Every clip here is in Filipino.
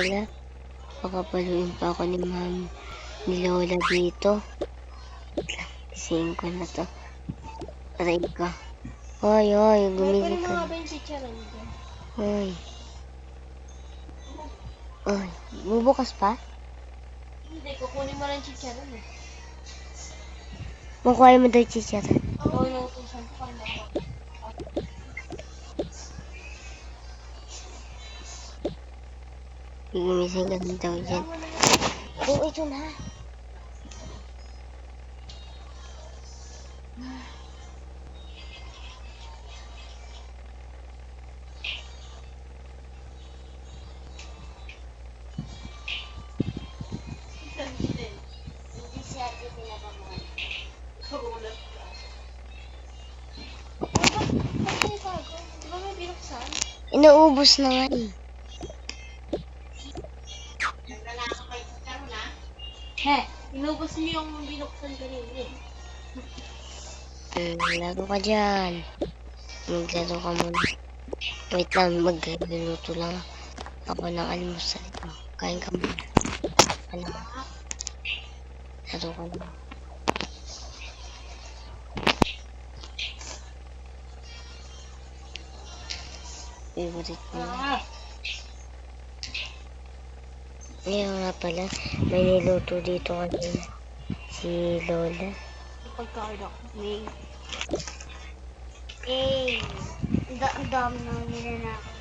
pala. Pakapaluin pa ako ni Mami. Ni Lola dito. Gising ko na to. Aray ka. Hoy, gumising ka. Hoy. Hoy, bubukas pa? Hindi, kukunin mo lang chicharon eh. Makuha mo daw chicharon. Oo, inuutusan ko kaya ako. Gumising ka na daw dyan. Oo, ito na. Hindi siya ate pinapamuhan. Kagulat ka. Ba't kayo tago? Di ba may binuksan? Inaubos na nga eh. He, inubos niyo yung binuksan kanina eh. Laro ka dyan. Maglaro ka muna. Wait lang, magluluto lang ako ng almusal. Kain ka muna. Ano? Laro ka na. Favorite mo. Ngayon nga pala, may niluto dito kanina. Si Lola. Pagkain ako. May. Ang dami nang ninanakaw.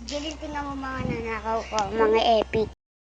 Galing ko na mga nanakaw ko, mga epic.